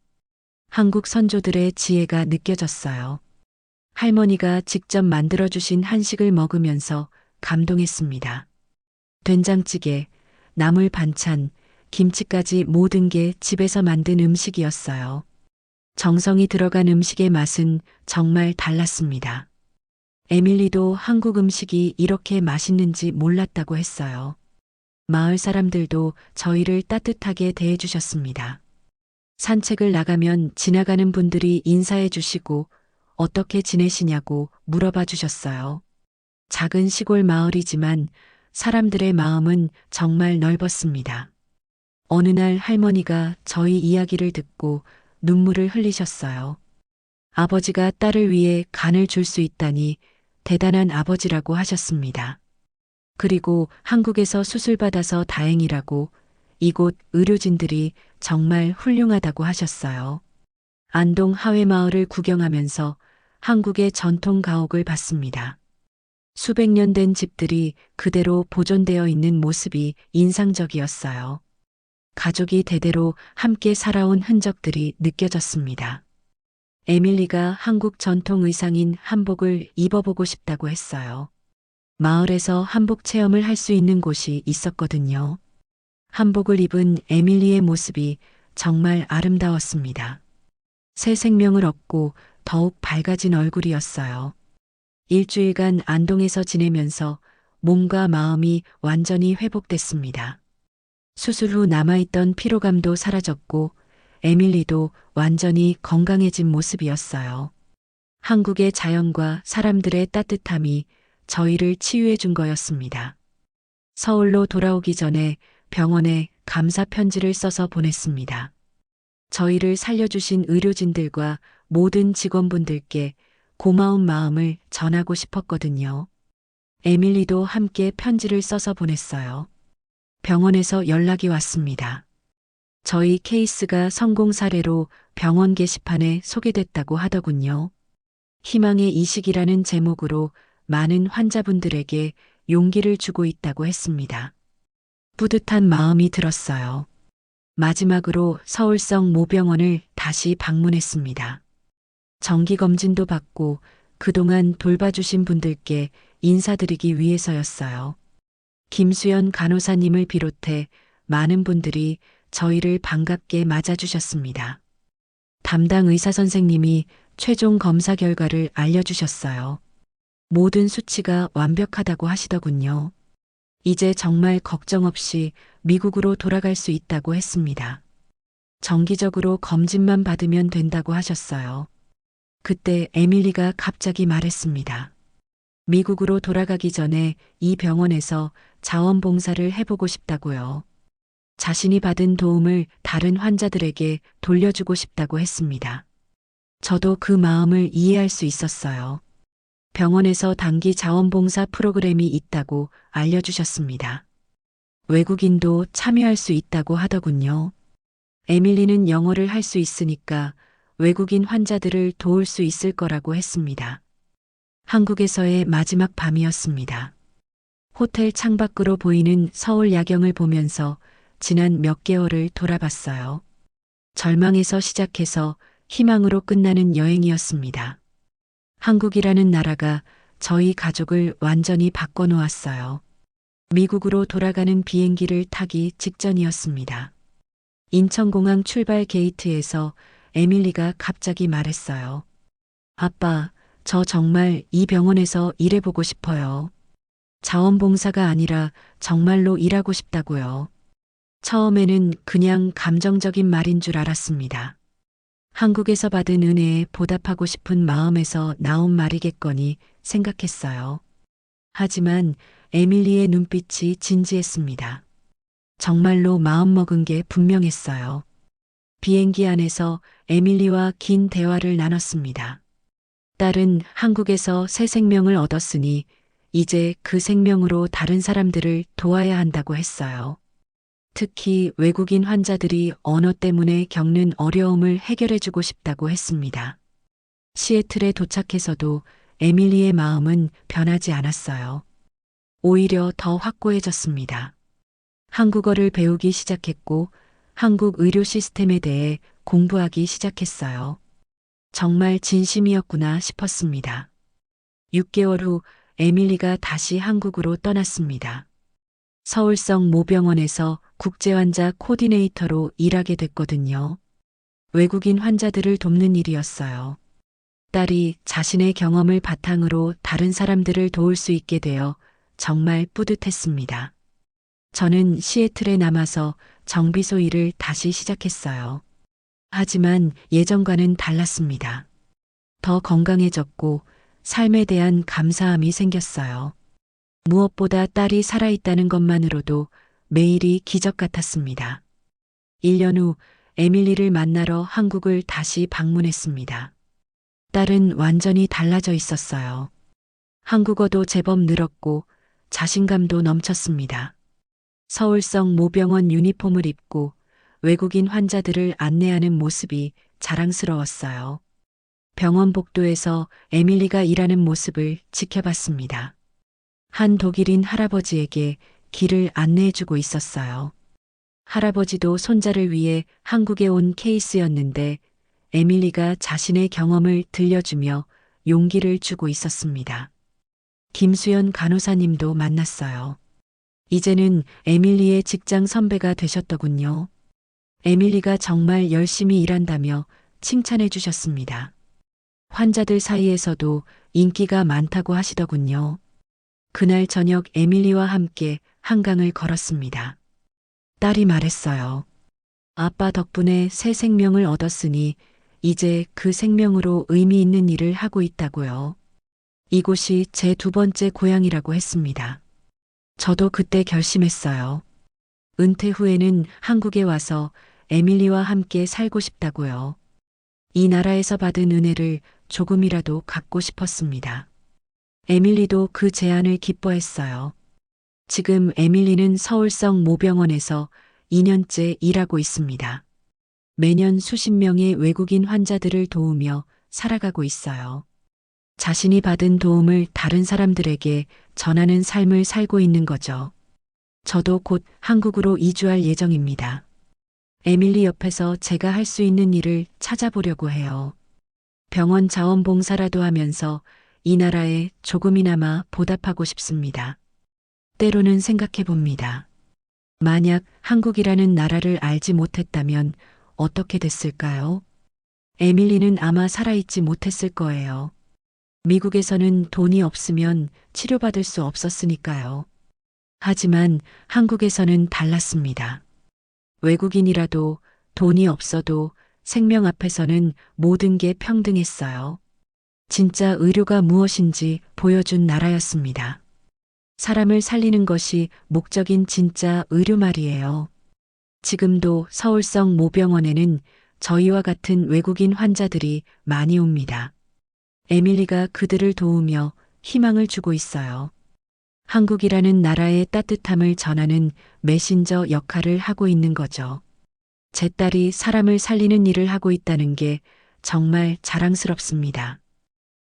Speaker 3: 한국 선조들의 지혜가 느껴졌어요. 할머니가 직접 만들어주신 한식을 먹으면서 감동했습니다. 된장찌개, 나물 반찬, 김치까지 모든 게 집에서 만든 음식이었어요. 정성이 들어간 음식의 맛은 정말 달랐습니다. 에밀리도 한국 음식이 이렇게 맛있는지 몰랐다고 했어요. 마을 사람들도 저희를 따뜻하게 대해주셨습니다. 산책을 나가면 지나가는 분들이 인사해 주시고 어떻게 지내시냐고 물어봐 주셨어요. 작은 시골 마을이지만 사람들의 마음은 정말 넓었습니다. 어느 날 할머니가 저희 이야기를 듣고 눈물을 흘리셨어요. 아버지가 딸을 위해 간을 줄 수 있다니 대단한 아버지라고 하셨습니다. 그리고 한국에서 수술받아서 다행이라고 이곳 의료진들이 정말 훌륭하다고 하셨어요. 안동 하회마을을 구경하면서 한국의 전통 가옥을 봤습니다. 수백 년 된 집들이 그대로 보존되어 있는 모습이 인상적이었어요. 가족이 대대로 함께 살아온 흔적들이 느껴졌습니다. 에밀리가 한국 전통 의상인 한복을 입어보고 싶다고 했어요. 마을에서 한복 체험을 할 수 있는 곳이 있었거든요. 한복을 입은 에밀리의 모습이 정말 아름다웠습니다. 새 생명을 얻고 더욱 밝아진 얼굴이었어요. 일주일간 안동에서 지내면서 몸과 마음이 완전히 회복됐습니다. 수술 후 남아있던 피로감도 사라졌고 에밀리도 완전히 건강해진 모습이었어요. 한국의 자연과 사람들의 따뜻함이 저희를 치유해 준 거였습니다. 서울로 돌아오기 전에 병원에 감사 편지를 써서 보냈습니다. 저희를 살려주신 의료진들과 모든 직원분들께 고마운 마음을 전하고 싶었거든요. 에밀리도 함께 편지를 써서 보냈어요. 병원에서 연락이 왔습니다. 저희 케이스가 성공 사례로 병원 게시판에 소개됐다고 하더군요. 희망의 이식이라는 제목으로 많은 환자분들에게 용기를 주고 있다고 했습니다. 뿌듯한 마음이 들었어요. 마지막으로 서울성 모병원을 다시 방문했습니다. 정기검진도 받고 그동안 돌봐주신 분들께 인사드리기 위해서였어요. 김수연 간호사님을 비롯해 많은 분들이 저희를 반갑게 맞아주셨습니다. 담당 의사 선생님이 최종 검사 결과를 알려주셨어요. 모든 수치가 완벽하다고 하시더군요. 이제 정말 걱정 없이 미국으로 돌아갈 수 있다고 했습니다. 정기적으로 검진만 받으면 된다고 하셨어요. 그때 에밀리가 갑자기 말했습니다. 미국으로 돌아가기 전에 이 병원에서 자원봉사를 해보고 싶다고요. 자신이 받은 도움을 다른 환자들에게 돌려주고 싶다고 했습니다. 저도 그 마음을 이해할 수 있었어요. 병원에서 단기 자원봉사 프로그램이 있다고 알려주셨습니다. 외국인도 참여할 수 있다고 하더군요. 에밀리는 영어를 할 수 있으니까 외국인 환자들을 도울 수 있을 거라고 했습니다. 한국에서의 마지막 밤이었습니다. 호텔 창밖으로 보이는 서울 야경을 보면서 지난 몇 개월을 돌아봤어요. 절망에서 시작해서 희망으로 끝나는 여행이었습니다. 한국이라는 나라가 저희 가족을 완전히 바꿔놓았어요. 미국으로 돌아가는 비행기를 타기 직전이었습니다. 인천공항 출발 게이트에서 에밀리가 갑자기 말했어요. 아빠, 저 정말 이 병원에서 일해보고 싶어요. 자원봉사가 아니라 정말로 일하고 싶다고요. 처음에는 그냥 감정적인 말인 줄 알았습니다. 한국에서 받은 은혜에 보답하고 싶은 마음에서 나온 말이겠거니 생각했어요. 하지만 에밀리의 눈빛이 진지했습니다. 정말로 마음먹은 게 분명했어요. 비행기 안에서 에밀리와 긴 대화를 나눴습니다. 딸은 한국에서 새 생명을 얻었으니 이제 그 생명으로 다른 사람들을 도와야 한다고 했어요. 특히 외국인 환자들이 언어 때문에 겪는 어려움을 해결해주고 싶다고 했습니다. 시애틀에 도착해서도 에밀리의 마음은 변하지 않았어요. 오히려 더 확고해졌습니다. 한국어를 배우기 시작했고 한국 의료 시스템에 대해 공부하기 시작했어요. 정말 진심이었구나 싶었습니다. 6개월 후 에밀리가 다시 한국으로 떠났습니다. 서울성 모병원에서 국제환자 코디네이터로 일하게 됐거든요. 외국인 환자들을 돕는 일이었어요. 딸이 자신의 경험을 바탕으로 다른 사람들을 도울 수 있게 되어 정말 뿌듯했습니다. 저는 시애틀에 남아서 정비소 일을 다시 시작했어요. 하지만 예전과는 달랐습니다. 더 건강해졌고 삶에 대한 감사함이 생겼어요. 무엇보다 딸이 살아있다는 것만으로도 매일이 기적 같았습니다. 1년 후 에밀리를 만나러 한국을 다시 방문했습니다. 딸은 완전히 달라져 있었어요. 한국어도 제법 늘었고 자신감도 넘쳤습니다. 서울성 모병원 유니폼을 입고 외국인 환자들을 안내하는 모습이 자랑스러웠어요. 병원 복도에서 에밀리가 일하는 모습을 지켜봤습니다. 한 독일인 할아버지에게 길을 안내해주고 있었어요. 할아버지도 손자를 위해 한국에 온 케이스였는데 에밀리가 자신의 경험을 들려주며 용기를 주고 있었습니다. 김수연 간호사님도 만났어요. 이제는 에밀리의 직장 선배가 되셨더군요. 에밀리가 정말 열심히 일한다며 칭찬해 주셨습니다. 환자들 사이에서도 인기가 많다고 하시더군요. 그날 저녁 에밀리와 함께 한강을 걸었습니다. 딸이 말했어요. 아빠 덕분에 새 생명을 얻었으니 이제 그 생명으로 의미 있는 일을 하고 있다고요. 이곳이 제 두 번째 고향이라고 했습니다. 저도 그때 결심했어요. 은퇴 후에는 한국에 와서 에밀리와 함께 살고 싶다고요. 이 나라에서 받은 은혜를 조금이라도 갖고 싶었습니다. 에밀리도 그 제안을 기뻐했어요. 지금 에밀리는 서울성 모병원에서 2년째 일하고 있습니다. 매년 수십 명의 외국인 환자들을 도우며 살아가고 있어요. 자신이 받은 도움을 다른 사람들에게 전하는 삶을 살고 있는 거죠. 저도 곧 한국으로 이주할 예정입니다. 에밀리 옆에서 제가 할 수 있는 일을 찾아보려고 해요. 병원 자원봉사라도 하면서 이 나라에 조금이나마 보답하고 싶습니다. 때로는 생각해 봅니다. 만약 한국이라는 나라를 알지 못했다면 어떻게 됐을까요? 에밀리는 아마 살아있지 못했을 거예요. 미국에서는 돈이 없으면 치료받을 수 없었으니까요. 하지만 한국에서는 달랐습니다. 외국인이라도 돈이 없어도 생명 앞에서는 모든 게 평등했어요. 진짜 의료가 무엇인지 보여준 나라였습니다. 사람을 살리는 것이 목적인 진짜 의료 말이에요. 지금도 서울성 모병원에는 저희와 같은 외국인 환자들이 많이 옵니다. 에밀리가 그들을 도우며 희망을 주고 있어요. 한국이라는 나라의 따뜻함을 전하는 메신저 역할을 하고 있는 거죠. 제 딸이 사람을 살리는 일을 하고 있다는 게 정말 자랑스럽습니다.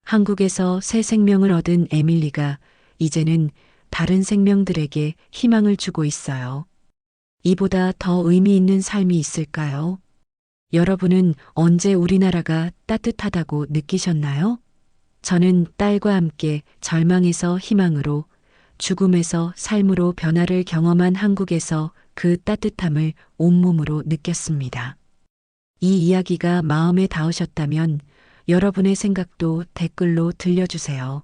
Speaker 3: 한국에서 새 생명을 얻은 에밀리가 이제는 다른 생명들에게 희망을 주고 있어요. 이보다 더 의미 있는 삶이 있을까요? 여러분은 언제 우리나라가 따뜻하다고 느끼셨나요? 저는 딸과 함께 절망에서 희망으로, 죽음에서 삶으로 변화를 경험한 한국에서 그 따뜻함을 온몸으로 느꼈습니다. 이 이야기가 마음에 닿으셨다면 여러분의 생각도 댓글로 들려주세요.